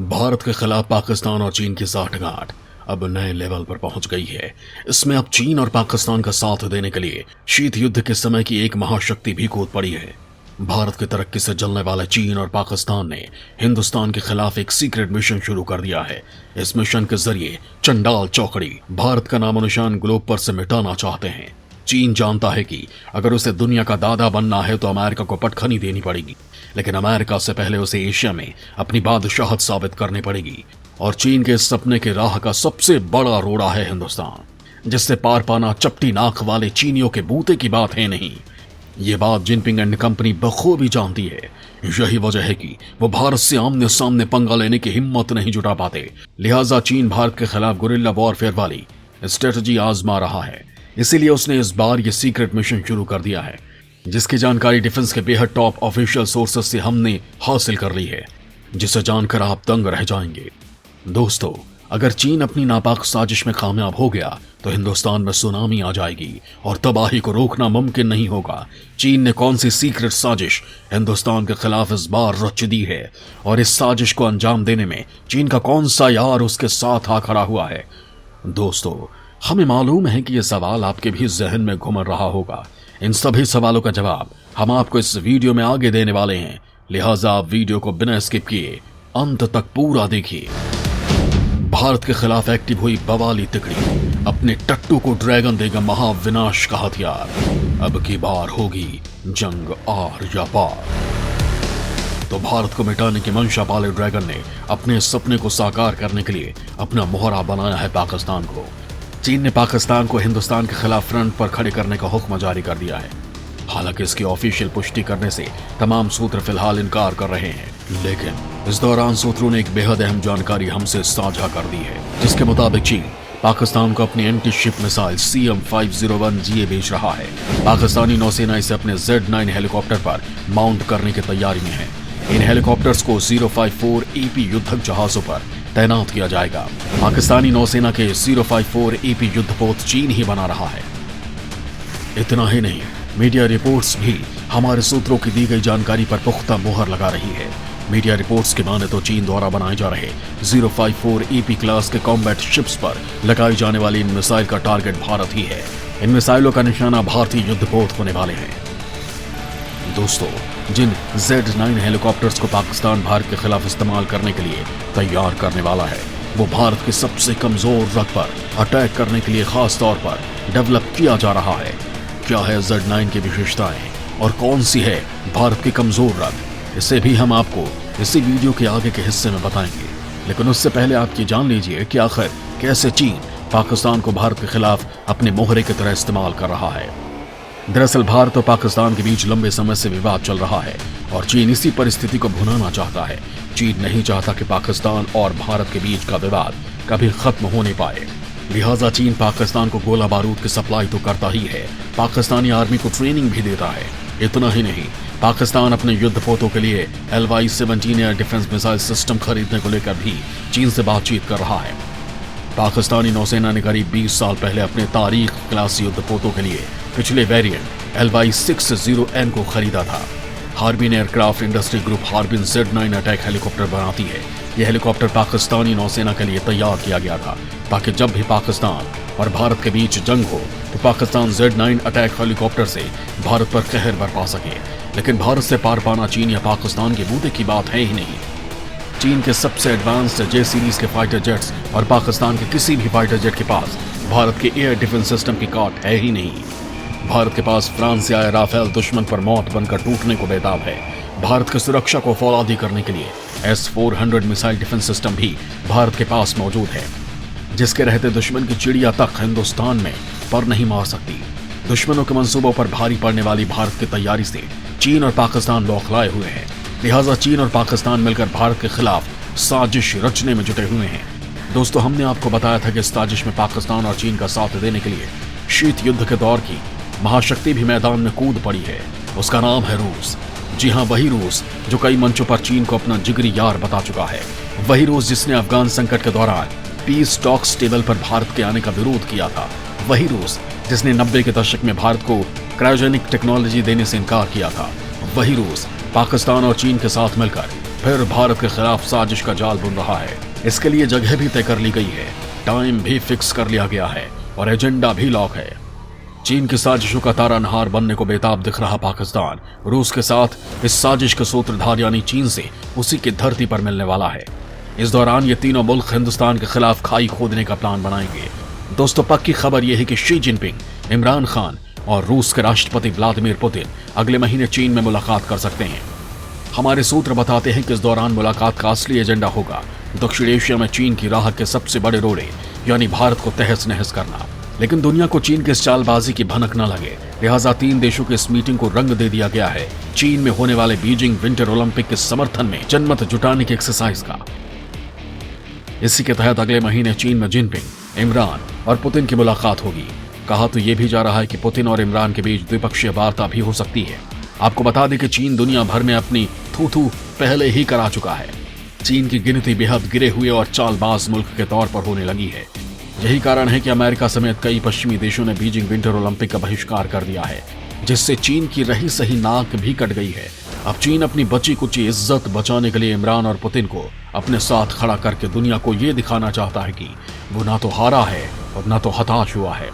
भारत के खिलाफ पाकिस्तान और चीन की साठगांठ अब नए लेवल पर पहुंच गई है। इसमें अब चीन और पाकिस्तान का साथ देने के लिए शीत युद्ध के समय की एक महाशक्ति भी कूद पड़ी है। भारत की तरक्की से जलने वाले चीन और पाकिस्तान ने हिंदुस्तान के खिलाफ एक सीक्रेट मिशन शुरू कर दिया है। इस मिशन के जरिए चंडाल चौकड़ी भारत का नामो निशान ग्लोब पर से मिटाना चाहते हैं। चीन जानता है कि अगर उसे दुनिया का दादा बनना है तो अमेरिका को पटखनी देनी पड़ेगी, लेकिन अमेरिका से पहले उसे एशिया में अपनी बादशाहत साबित करनी पड़ेगी। और चीन के इस सपने की राह का सबसे बड़ा रोड़ा है हिंदुस्तान, जिससे पार पाना चपटी नाक वाले चीनियों के बूते की बात है नहीं। ये बात जिनपिंग एंड कंपनी बखूबी जानती है। यही वजह है कि वो भारत से आमने सामने पंगा लेने की हिम्मत नहीं जुटा पाते। लिहाजा चीन भारत के खिलाफ गुरिल्ला वॉरफेयर वाली स्ट्रेटजी आजमा रहा है। इसीलिए उसने इस बार ये सीक्रेट मिशन शुरू कर दिया है, जिसकी जानकारी डिफेंस के बेहद टॉप ऑफिशियल सोर्सेस से हमने हासिल कर ली है, जिसे जानकर आप दंग रह जाएंगे। दोस्तों, अगर चीन अपनी नापाक साजिश में कामयाब हो गया तो हिंदुस्तान में सुनामी आ जाएगी और तबाही को रोकना मुमकिन नहीं होगा। चीन ने कौन सी सीक्रेट साजिश हिंदुस्तान के खिलाफ इस बार रच दी है और इस साजिश को अंजाम देने में चीन का कौन सा यार उसके साथ आ खड़ा हुआ है। दोस्तों, हमें मालूम है कि यह सवाल आपके भी जहन में घूम रहा होगा। इन सभी सवालों का जवाब हम आपको इस वीडियो में आगे देने वाले हैं, लिहाजा आप वीडियो को बिना स्किप किए अंत तक पूरा देखिए। भारत के खिलाफ एक्टिव हुई बवाली तिकड़ी अपने टट्टू को ड्रैगन देगा महाविनाश का हथियार। अब की बार होगी जंग आर या पार। तो भारत को मिटाने की मंशा वाले ड्रैगन ने अपने सपने को साकार करने के लिए अपना मोहरा बनाया है पाकिस्तान को। चीन ने पाकिस्तान को हिंदुस्तान के खिलाफ फ्रंट पर खड़े करने का हुक्म जारी कर दिया है। हालांकि इसकी ऑफिशियल पुष्टि करने से तमाम सूत्र फिलहाल इनकार कर रहे हैं, लेकिन इस दौरान सूत्रों ने एक बेहद अहम जानकारी हमसे साझा कर दी है, जिसके मुताबिक चीन पाकिस्तान को अपनी एंटी शिप मिसाइल CM-501GA बेच रहा है। पाकिस्तानी नौसेना इसे अपने Z9 हेलीकॉप्टर पर माउंट करने की तैयारी में है। इन हेलीकॉप्टर्स को 054 AP युद्धक जहाजों पर तैनात किया जाएगा। पाकिस्तानी नौसेना के 054 AP युद्धपोत चीन ही बना रहा है। इतना ही नहीं, मीडिया रिपोर्ट्स भी हमारे सूत्रों की दी गई जानकारी पर पुख्ता मुहर लगा रही है। मीडिया रिपोर्ट्स की माने तो चीन द्वारा बनाए जा रहे 054 AP क्लास के कॉम्बैट शिप्स पर लगाई जाने वाली इन मिसाइल का टारगेट भारत ही है। इन मिसाइलों का निशाना भारतीय युद्धपोत होने वाले हैं। दोस्तों, जिन Z9 हेलीकॉप्टर्स को पाकिस्तान भारत के खिलाफ इस्तेमाल करने के लिए तैयार करने वाला है, वो भारत के सबसे कमजोर रग पर अटैक करने के लिए खास तौर पर डेवलप किया जा रहा है। क्या है Z9 की विशेषताएं और कौन सी है भारत की कमजोर रग, इसे भी हम आपको इसी वीडियो के आगे के हिस्से में बताएंगे। लेकिन उससे पहले आप ये जान लीजिए कि आखिर कैसे चीन पाकिस्तान को भारत के खिलाफ अपने मोहरे की तरह इस्तेमाल कर रहा है। दरअसल भारत और पाकिस्तान के बीच लंबे समय से विवाद चल रहा है और चीन इसी परिस्थिति को भुनाना चाहता है। चीन नहीं चाहता कि पाकिस्तान और भारत के बीच का विवाद कभी खत्म होने पाए। लिहाजा चीन पाकिस्तान को गोला बारूद की सप्लाई तो करता ही है, पाकिस्तानी आर्मी को ट्रेनिंग भी देता है। इतना ही नहीं, पाकिस्तान अपने युद्धपोतों के लिए LY-17 air defence missile system खरीदने को लेकर भी चीन से बातचीत कर रहा है। पाकिस्तानी नौसेना ने करीब 20 साल पहले अपने तारीख क्लास युद्धपोतों के लिए पिछले वेरिएंट LY-60N को खरीदा था। Harbin aircraft industry group Harbin Z9 attack helicopter बनाती है। यह हेलीकॉप्टर पाकिस्तानी नौसेना के लिए तैयार किया गया था, ताकि जब भी पाकिस्तान और भारत के बीच जंग हो तो पाकिस्तान Z9 अटैक हेलीकॉप्टर से भारत पर कहर बरपा सके। लेकिन भारत से पार पाना चीन या पाकिस्तान के बूते की बात है ही नहीं। चीन के सबसे एडवांस्ड J सीरीज के फाइटर जेट्स और पाकिस्तान के किसी भी फाइटर जेट के पास भारत के एयर डिफेंस सिस्टम की काट है ही नहीं। भारत के पास फ्रांस से आया राफेल दुश्मन पर मौत बनकर टूटने को बेताब है। भारत की सुरक्षा को फौलादी करने के लिए S-400 मिसाइल डिफेंस सिस्टम भी भारत के पास मौजूद है, जिसके रहते दुश्मन की चिड़िया तक हिंदुस्तान में पर नहीं मार सकती। दुश्मनों के मंसूबों पर भारी पड़ने वाली भारत की तैयारी से चीन और पाकिस्तान बौखलाए हुए हैं। लिहाजा चीन और पाकिस्तान मिलकर भारत के खिलाफ साजिश रचने में जुटे हुए हैं। दोस्तों, हमने आपको बताया था कि इस साजिश में पाकिस्तान और चीन का साथ देने के लिए शीत युद्ध के दौर की महाशक्ति भी मैदान में कूद पड़ी है। उसका नाम है रूस। जी हाँ, वही रूस जो कई मंचों पर चीन को अपना जिगरी यार बता चुका है। वही रूस जिसने अफगान संकट के दौरान पीस टॉक्स टेबल पर भारत के आने का विरोध किया था। वही रूस जिसने 90 के दशक में भारत को क्रायोजेनिक टेक्नोलॉजी देने से इनकार किया था। वही रूस पाकिस्तान और चीन के साथ मिलकर फिर भारत के खिलाफ साजिश का जाल बुन रहा है। इसके लिए जगह भी तय कर ली गई है, टाइम भी फिक्स कर लिया गया है और एजेंडा भी लॉक है। चीन की साजिशों का तारानहार बनने को बेताब दिख रहा पाकिस्तान रूस के साथ इस साजिश के सूत्रधार यानी चीन से उसी की धरती पर मिलने वाला है। इस दौरान ये तीनों मुल्क हिंदुस्तान के खिलाफ खाई खोदने का प्लान बनाएंगे। दोस्तों, पक्की खबर यह है कि शी जिनपिंग, इमरान खान और रूस के राष्ट्रपति व्लादिमीर पुतिन अगले महीने चीन में मुलाकात कर सकते हैं। हमारे सूत्र बताते हैं कि इस दौरान मुलाकात का असली एजेंडा होगा दक्षिण एशिया में चीन की राह के सबसे बड़े रोड़े यानी भारत को तहस नहस करना। लेकिन दुनिया को चीन की इस चालबाजी की भनक न लगे, लिहाजा तीन देशों की इस मीटिंग को रंग दे दिया गया है चीन में होने वाले बीजिंग विंटर ओलंपिक के समर्थन में जनमत जुटाने की एक्सरसाइज का। इसी के तहत अगले महीने चीन में जिनपिंग, इमरान और पुतिन की मुलाकात होगी। कहा तो यह भी जा रहा है कि पुतिन और इमरान के बीच द्विपक्षीय वार्ता भी हो सकती है। आपको बता दें कि चीन दुनिया भर में अपनी थू पहले ही करा चुका है। चीन की गिनती बेहद गिरे हुए और चालबाज मुल्क के तौर पर होने लगी है। यही कारण है कि अमेरिका समेत कई पश्चिमी देशों ने बीजिंग विंटर ओलंपिक का बहिष्कार कर दिया है, जिससे चीन की रही सही नाक भी कट गई है। अब चीन अपनी बची कुची इज्जत बचाने के लिए इमरान और पुतिन को अपने साथ खड़ा करके दुनिया को ये दिखाना चाहता है कि वो ना तो हारा है और ना तो हताश हुआ है।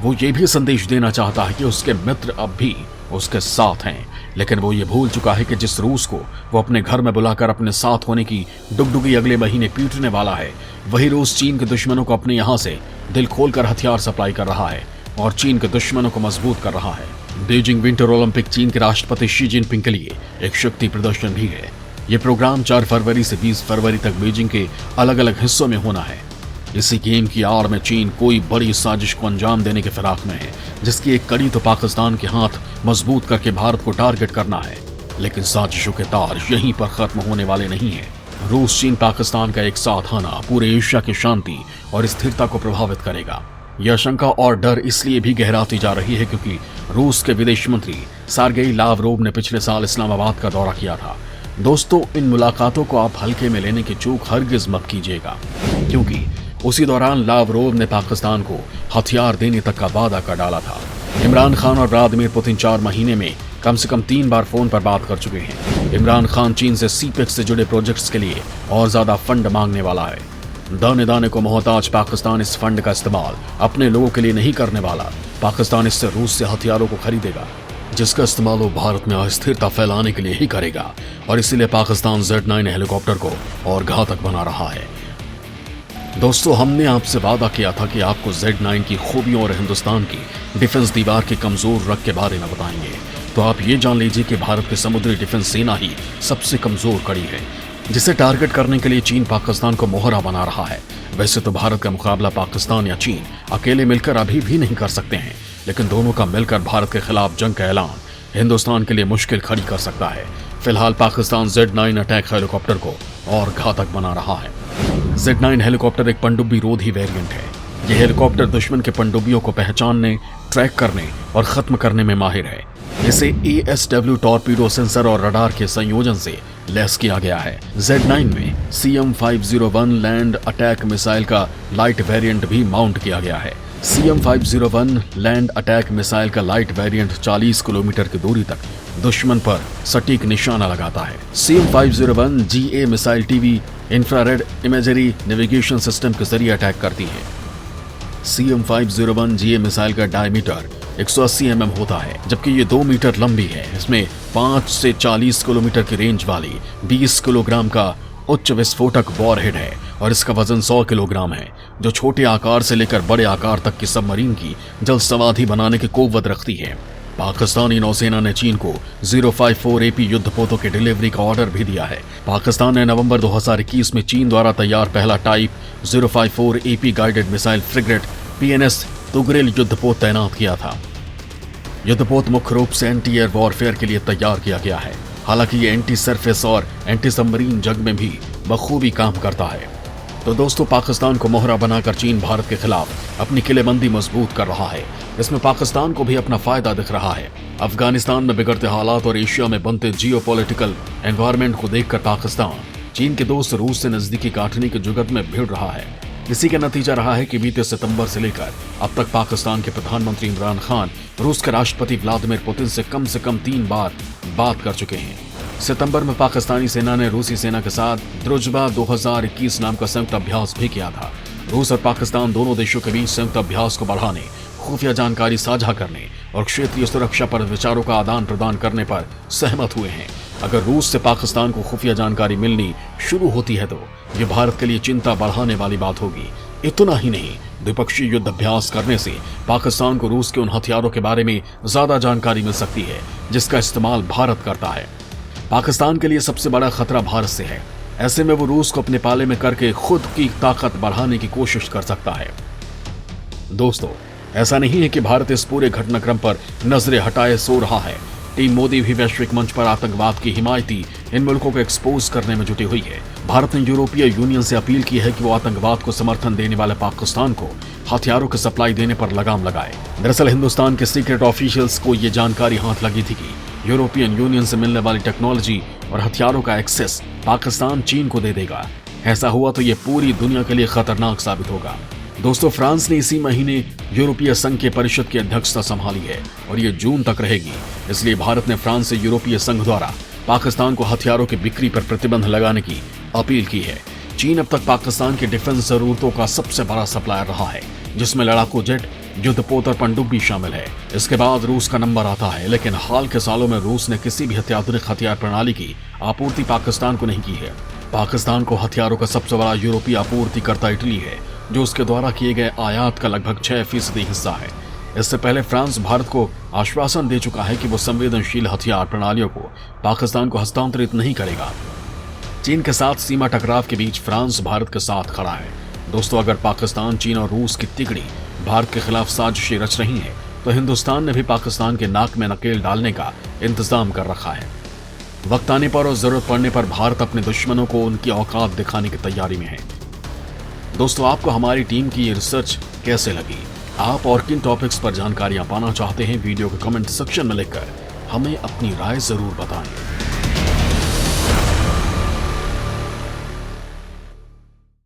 वो ये भी संदेश देना चाहता है कि उसके मित्र अब भी उसके साथ हैं, लेकिन वो ये भूल चुका है कि जिस रूस को वो अपने घर में बुलाकर अपने साथ होने की डुगडुगी अगले महीने पीटने वाला है, वही रूस चीन के दुश्मनों को अपने यहाँ से दिल खोलकर हथियार सप्लाई कर रहा है और चीन के दुश्मनों को मजबूत कर रहा है। बीजिंग विंटर ओलंपिक चीन के राष्ट्रपति शी जिनपिंग के लिए एक शक्ति प्रदर्शन भी है। ये प्रोग्राम 4 फरवरी से 20 फरवरी तक बीजिंग के अलग अलग हिस्सों में होना है। इसी गेम की आड़ में चीन कोई बड़ी साजिश को अंजाम देने के फिराक में है, जिसकी एक कड़ी तो पाकिस्तान के हाथ मजबूत करके भारत को टारगेट करना है। लेकिन साजिशों के तार यहीं पर खत्म होने वाले नहीं है। रूस चीन पाकिस्तान का एक साथ आना पूरे एशिया की शांति और स्थिरता को प्रभावित करेगा। यह आशंका और डर इसलिए भी गहराती जा रही है क्योंकि रूस के विदेश मंत्री सर्गेई लावरोव ने पिछले साल इस्लामाबाद का दौरा किया था। दोस्तों, इन मुलाकातों को आप हल्के में लेने की चूक हरगिज मत कीजिएगा, क्योंकि उसी दौरान लावरोव ने पाकिस्तान को हथियार देने तक का वादा कर डाला था। इमरान खान और व्लादिमीर पुतिन 4 महीने में कम से कम 3 बार फोन पर बात कर चुके हैं। इमरान खान चीन से सीपेक्स से जुड़े प्रोजेक्ट्स के लिए और ज्यादा फंड मांगने वाला है। दाने दाने को मोहताज पाकिस्तान इस फंड का इस्तेमाल अपने लोगों के लिए नहीं करने वाला। पाकिस्तान इससे रूस से हथियारों को खरीदेगा, जिसका इस्तेमाल वो भारत में अस्थिरता फैलाने के लिए ही करेगा और इसीलिए पाकिस्तान Z9 हेलीकॉप्टर को और घातक बना रहा है। दोस्तों, हमने आपसे वादा किया था कि आपको Z9 की खूबियों और हिंदुस्तान की डिफेंस दीवार के कमजोर रग के बारे में बताएंगे। तो आप ये जान लीजिए कि भारत की समुद्री डिफेंस सेना ही सबसे कमजोर कड़ी है, जिसे टारगेट करने के लिए चीन पाकिस्तान को मोहरा बना रहा है। वैसे तो भारत का मुकाबला पाकिस्तान या चीन अकेले मिलकर अभी भी नहीं कर सकते हैं, लेकिन दोनों का मिलकर भारत के खिलाफ जंग का ऐलान हिंदुस्तान के लिए मुश्किल खड़ी कर सकता है। फिलहाल पाकिस्तान Z9 अटैक हेलीकॉप्टर को और घातक बना रहा है। Z9 हेलीकॉप्टर एक पनडुब्बी रोधी वेरिएंट है। यह हेलीकॉप्टर दुश्मन के पनडुब्बियों को पहचानने, ट्रैक करने और खत्म करने में माहिर है। इसे ASW टॉर्पीडो सेंसर और रडार के संयोजन से लैस किया गया है। Z9 में CM501 लैंड अटैक मिसाइल का लाइट वेरिएंट भी माउंट किया गया है। CM501 लैंड अटैक मिसाइल का लाइट वेरिएंट 40 किलोमीटर की दूरी तक दुश्मन पर सटीक निशाना लगाता है। CM501 GA missile TV, infrared imagery, navigation system के जरिए अटैक करती है। CM501 GA मिसाइल का डायमीटर 180 mm होता है, जबकि ये 2 मीटर लंबी है। इसमें 5 से 40 किलोमीटर की रेंज वाली 20 किलोग्राम का उच्च विस्फोटक वॉरहेड है और इसका वजन 100 किलोग्राम है, जो छोटे आकार से लेकर बड़े आकार तक की सबमरीन की जल समाधि बनाने की कुव्वत रखती है। पाकिस्तानी नौसेना ने चीन को 054 AP युद्धपोतों की डिलीवरी का ऑर्डर भी दिया है। पाकिस्तान ने नवंबर 2021 में चीन द्वारा तैयार पहला type 054 AP guided missile frigate PNS तुगरेल युद्धपोत तैनात किया था। युद्धपोत मुख्य रूप से एंटी एयर वॉरफेयर के लिए तैयार किया गया है। हालांकि ये एंटी सरफेस और एंटी सबमरीन जंग में भी बखूबी काम करता है। तो दोस्तों, पाकिस्तान को मोहरा बनाकर चीन भारत के खिलाफ अपनी किलेबंदी मजबूत कर रहा है। इसमें पाकिस्तान को भी अपना फायदा दिख रहा है। अफगानिस्तान में बिगड़ते हालात और एशिया में बनते जियोपॉलिटिकल एनवायरनमेंट को देखकर पाकिस्तान चीन के दोस्त रूस से नजदीकी काटने की जुगत में भिड़ रहा है। इसी का नतीजा रहा है कि बीते सितंबर से लेकर अब तक पाकिस्तान के प्रधानमंत्री इमरान खान रूस के राष्ट्रपति व्लादिमीर पुतिन से कम 3 बार बात कर चुके हैं। सितंबर में पाकिस्तानी सेना ने रूसी सेना के साथ द्रुजबा 2021 नाम का संयुक्त अभ्यास भी किया था। रूस और पाकिस्तान दोनों देशों के बीच संयुक्त अभ्यास को बढ़ाने, खुफिया जानकारी साझा करने और क्षेत्रीय सुरक्षा पर विचारों का आदान प्रदान करने पर सहमत हुए हैं। अगर रूस से पाकिस्तान को खुफिया जानकारी मिलनी शुरू होती है तो ये भारत के लिए चिंता बढ़ाने वाली बात होगी। इतना ही नहीं, द्विपक्षीय युद्ध अभ्यास करने से पाकिस्तान को रूस के उन हथियारों के बारे में ज्यादा जानकारी मिल सकती है जिसका इस्तेमाल भारत करता है। पाकिस्तान के लिए सबसे बड़ा खतरा भारत से है। ऐसे में वो रूस को अपने पाले में करके खुद की ताकत बढ़ाने की कोशिश कर सकता है। दोस्तों, ऐसा नहीं है कि भारत इस पूरे घटनाक्रम पर नजरें हटाए सो रहा है। टीम मोदी भी वैश्विक मंच पर आतंकवाद की हिमायती इन मुल्कों को एक्सपोज करने में जुटी हुई है। भारत ने यूरोपीय यूनियन से अपील की है कि वो आतंकवाद को समर्थन देने वाले पाकिस्तान को हथियारों की सप्लाई देने पर लगाम लगाए। दरअसल हिंदुस्तान के सीक्रेट ऑफिशियल्स को ये जानकारी हाथ लगी थी कि यूरोपियन यूनियन से मिलने वाली टेक्नोलॉजी और हथियारों का एक्सेस पाकिस्तान चीन को दे देगा। ऐसा हुआ तो ये पूरी दुनिया के लिए खतरनाक साबित होगा। दोस्तों, फ्रांस ने इसी महीने यूरोपीय संघ के परिषद की अध्यक्षता संभाली है और ये जून तक रहेगी। इसलिए भारत ने फ्रांस से यूरोपीय संघ द्वारा पाकिस्तान को हथियारों की बिक्री पर प्रतिबंध लगाने की अपील की है। चीन अब तक पाकिस्तान की डिफेंस जरूरतों का सबसे बड़ा सप्लायर रहा है, जिसमें लड़ाकू जेट, युद्धपोत और पनडुब्बी शामिल है। इसके बाद रूस का नंबर आता है, लेकिन हाल के सालों में रूस ने किसी भी अत्याधुनिक हथियार प्रणाली की आपूर्ति पाकिस्तान को नहीं की है। पाकिस्तान को हथियारों का सबसे बड़ा यूरोपीय आपूर्तिकर्ता इटली है, जो उसके द्वारा किए गए आयात का लगभग 6% हिस्सा है। इससे पहले फ्रांस भारत को आश्वासन दे चुका है कि वो संवेदनशील हथियार प्रणालियों को पाकिस्तान को हस्तांतरित नहीं करेगा। चीन के साथ सीमा टकराव के बीच फ्रांस भारत के साथ खड़ा है। दोस्तों, अगर पाकिस्तान, चीन और रूस की तिगड़ी भारत के खिलाफ साजिशें रच रही है तो हिंदुस्तान ने भी पाकिस्तान के नाक में नकेल डालने का इंतजाम कर रखा है। वक्त आने पर और जरूरत पड़ने पर भारत अपने दुश्मनों को उनकी औकात दिखाने की तैयारी में है। दोस्तों, आपको हमारी टीम की ये रिसर्च कैसे लगी? आप और किन टॉपिक्स पर जानकारियां पाना चाहते हैं? वीडियो के कमेंट सेक्शन में लिखकर हमें अपनी राय जरूर बताएं।